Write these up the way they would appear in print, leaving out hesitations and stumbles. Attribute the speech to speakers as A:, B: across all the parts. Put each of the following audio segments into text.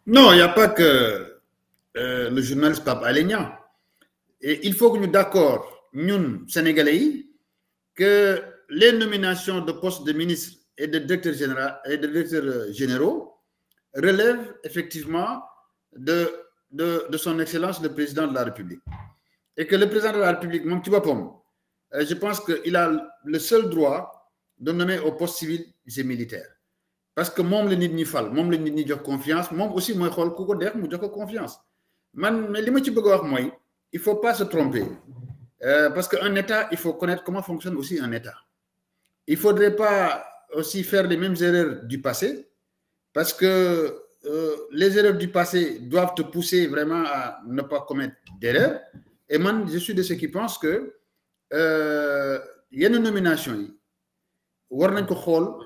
A: Non, il n'y a pas que le journaliste Pape Alé Niang. Et il faut que nous d'accord, nous, Sénégalais, que les nominations de postes de ministres et de directeurs généraux relèvent effectivement de son Excellence le Président de la République. Et que le Président de la République, mon petit papam, je pense qu'il a le seul droit de nommer au poste civil et militaire. Parce que moi, le nid ni fal, moi, le nid ni jox confiance, moi aussi, moi, je ko def mu jox confiance. Mais li ma ci bëgg wax moy, il faut pas se tromper. Parce qu'un État, il faut connaître comment fonctionne aussi un État. Il ne faudrait pas aussi faire les mêmes erreurs du passé, parce que les erreurs du passé doivent te pousser vraiment à ne pas commettre d'erreurs. Et moi, je suis de ceux qui pensent que il y a une nomination, war nañ ko xool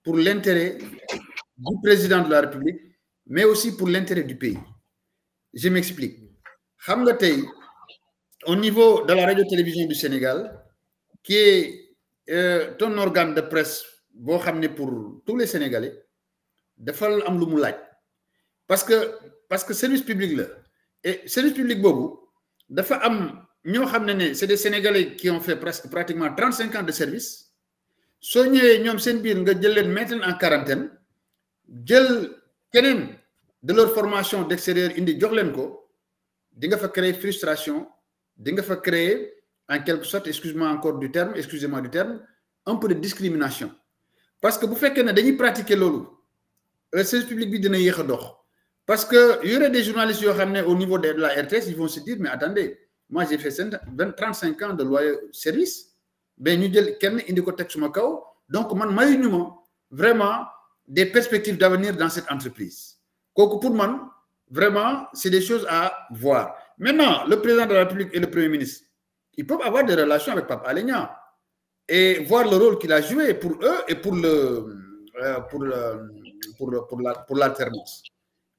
A: pour l'intérêt du président de la République, mais aussi pour l'intérêt du pays. Je m'explique. Xam nga tey, au niveau de la radio-télévision du Sénégal, qui est un organe de presse boo xam ne pour tous les Sénégalais, dafa am lu mu laaj. Parce que service public là, et service public boobu dafa am ñoo xam ne c'est des Sénégalais qui ont fait pratiquement 35 ans de service. Soo ñëwee ñoom seen biir nga jël leen mettre en quarantaine jël keneen de leur formation d'extérieur indi jox leen ko di nga fa créer frustration di nga fa créer en quelque sorte, excusez-moi du terme, un peu de discrimination. Parce que bu fekkee ne dañuy pratiquer loolu le service public bi dina yéex a dox. Parce que y aurait des journalistes yoo xam ne au niveau de la RTS ils vont se dire mais attendez, moi j'ai fait 35 ans de loyal service. Ben ñu jël kenn indi ko teg suma kaw donc man mayuñu ma vraiment des perspectives d'avenir dans cette entreprise kooku pour man vraiment c'est des choses à voir. Maintenant le président de la République et le premier ministre ils peuvent avoir des relations avec Pape Alé Niang et voir le rôle qu'il a joué pour eux et pour l'alternance.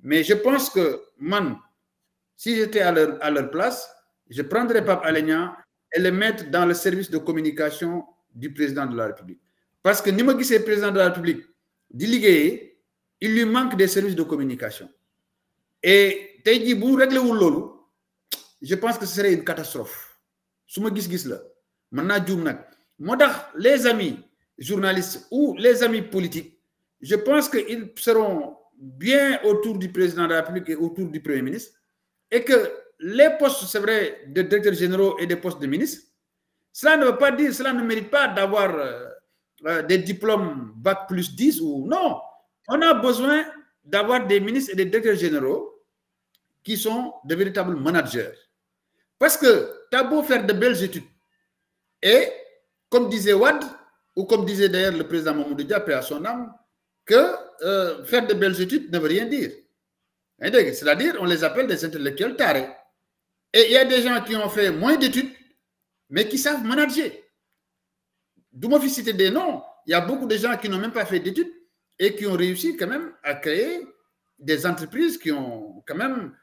A: Mais je pense que man si j'étais à leur place je prendrais Pape Alé Niang et le mettre dans le service de communication du président de la République. Parce que ni ma gisee président de la République di liggéeyee il lui manque des services de communication. Et tey jii bu réglé wul loolu je pense que ce serait une catastrophe. su ma gis-gis la mën naa juum nag moo tax les amis journalistes ou les amis politiques je pense qu'ils seront bien autour du président de la République et autour du premier ministre et que les postes, c'est vrai, de directeurs généraux et des postes de ministres, cela ne veut pas dire, cela ne mérite pas d'avoir des diplômes Bac plus 10 ou non. On a besoin d'avoir des ministres et des directeurs généraux qui sont de véritables managers. Parce que tu as beau faire de belles études et, comme disait Wade, ou comme disait d'ailleurs le président Mamadou Dia, paix à son âme, que faire de belles études ne veut rien dire. C'est-à-dire, on les appelle des intellectuels tarés. Et il y a des gens qui ont fait moins d'études, mais qui savent manager. D'où moi citer des noms. Il y a beaucoup de gens qui n'ont même pas fait d'études et qui ont réussi quand même à créer des entreprises qui ont quand même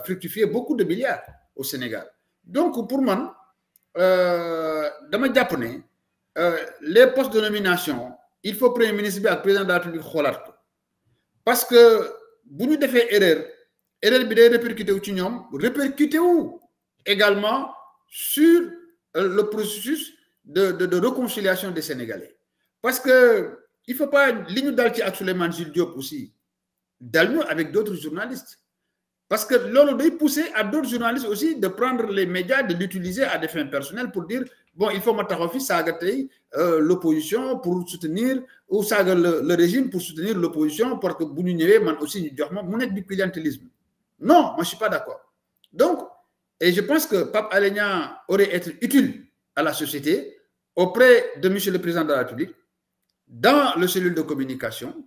A: fructifié beaucoup de milliards au Sénégal. Donc, pour moi, dans ma japonais, les postes de nomination, il faut Premier ministre et le président de la République. Parce que, si nous avons fait erreur bi day répercuté également sur le processus de réconciliation des Sénégalais. Parce que il ne faut pas l'ignorer dal ci ak Souleymane Jules Diop aussi dal avec d'autres journalistes. Parce que l'on doit pousser à d'autres journalistes aussi de prendre les médias, de l'utiliser à des fins personnelles pour dire bon, il faut mettre l'opposition pour soutenir, ou le régime pour soutenir l'opposition, parce que vous man aussi du clientélisme. Non, moi je ne suis pas d'accord. Donc, et je pense que Pape Alé Niang aurait été utile à la société auprès de M. le Président de la République, dans le cellule de communication,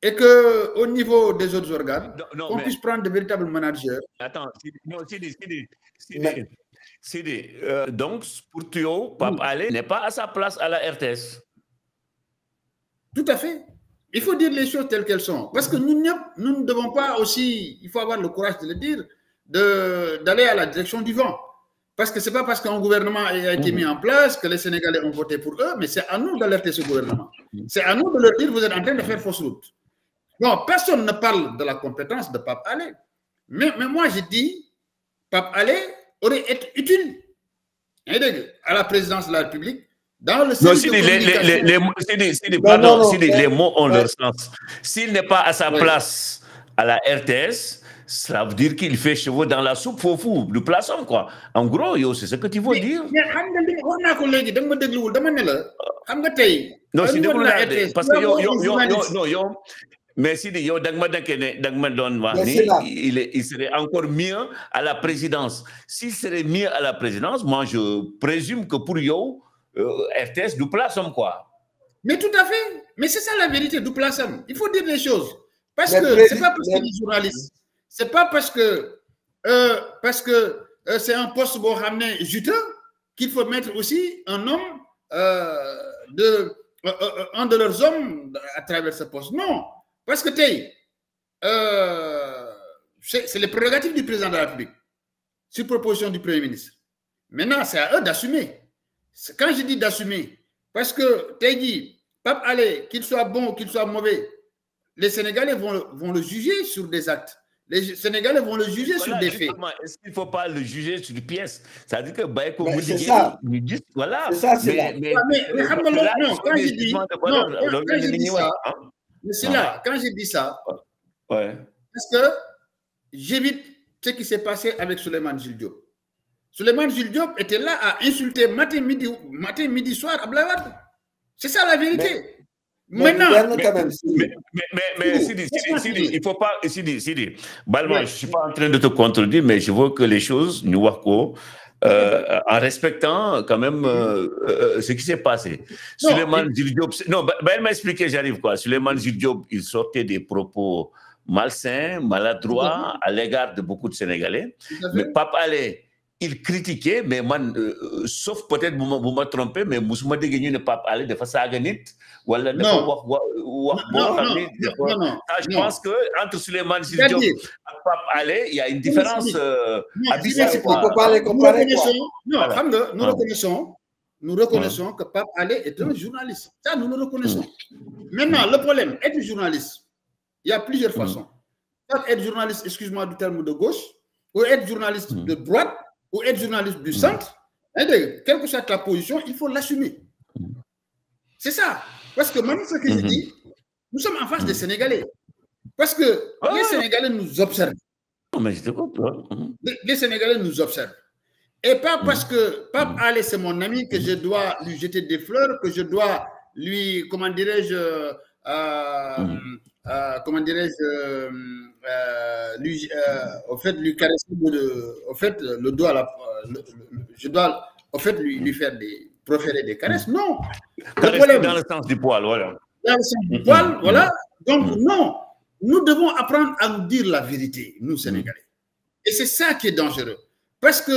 A: et qu'au niveau des autres organes, on puisse prendre de véritables managers.
B: Attends, Sidi, donc pour Théo, Pape Alé n'est pas à sa place à la RTS.
A: Tout à fait. Il faut dire les choses telles qu'elles sont. Parce que nous ne devons pas aussi, il faut avoir le courage de le dire, d'aller à la direction du vent. Parce que ce n'est pas parce qu'un gouvernement a été mis en place que les Sénégalais ont voté pour eux, mais c'est à nous d'alerter ce gouvernement. C'est à nous de leur dire, vous êtes en train de faire fausse route. Bon, personne ne parle de la compétence de Pape Alé. Mais moi, je dis, Pape Alé aurait été utile à la présidence de la République dans le sens de
B: les mots ont leur sens. S'il n'est pas à sa place à la RTS, ça veut dire qu'il fait chevaux dans la soupe, fou, du poisson, quoi. En gros, c'est ce que tu veux dire. Non, c'est parce que mais si il serait encore mieux à la présidence. S'il serait mieux à la présidence, moi je présume que pour yo, RTS du poisson, quoi.
A: Mais tout à fait. Mais c'est ça la vérité du poisson. Il faut dire les choses. Parce que c'est pas parce que les journalistes. C'est pas parce que c'est un poste pour ramener juteux qu'il faut mettre aussi un homme un de leurs hommes à travers ce poste. Non, parce que c'est les prérogatives du président de la République sur proposition du Premier ministre. Maintenant, c'est à eux d'assumer. Quand je dis d'assumer, parce que Pape Alé, qu'il soit bon ou qu'il soit mauvais, les Sénégalais vont le juger sur des actes. Les Sénégalais vont le juger sur des faits.
B: Est-ce qu'il ne faut pas le juger sur des pièces? Ça veut dire que
C: c'est ça.
B: Voilà.
C: C'est ça, c'est là.
A: Mais quand je dis c'est là, quand je dis ça, parce que j'évite ce qui s'est passé avec Souleymane Jules Diop. Souleymane Jules Diop était là à insulter matin, midi, soir à Blawad. C'est ça la vérité. Maintenant,
B: mais Sidi, il faut pas. Sidi, Balma, je ne suis pas en train de te contredire, mais je veux que les choses, nous voyons en respectant quand même ce qui s'est passé. Souleymane Jules Diop, non, il m'a expliqué, j'arrive quoi. Souleymane Jules Diop, il sortait des propos malsains, maladroits à l'égard de beaucoup de Sénégalais. Mais Pape Alé, il critiquait, mais sauf peut-être vous me trompez, mais Moussuma Degeni ne pas aller de face à Aganit.
A: Non,
B: je pense qu'entre Souleymane Jules Diop et Pape Alé, il y a une différence abyssale.
C: On ne peut pas les comparer.
A: Nous reconnaissons que Pape Alé est un journaliste. Ça, nous le reconnaissons. Maintenant, le problème, être journaliste, il y a plusieurs façons. Être journaliste, excuse-moi du terme de gauche, ou être journaliste de droite, ou être journaliste du centre, quelle que soit ta position, il faut l'assumer. C'est ça. Parce que même ce que je dis, nous sommes en face des Sénégalais. Parce que les Sénégalais nous observent. Les Sénégalais nous observent. Et pas parce que Pape Alé, c'est mon ami, que je dois lui jeter des fleurs, que je dois lui, comment dirais-je, lui caresser le doigt, je dois lui faire proférer des caresses. Non.
B: Dans le sens du poil, voilà.
A: Dans le sens du poil, voilà. Donc, non. Nous devons apprendre à nous dire la vérité, nous, Sénégalais. Et c'est ça qui est dangereux. Parce que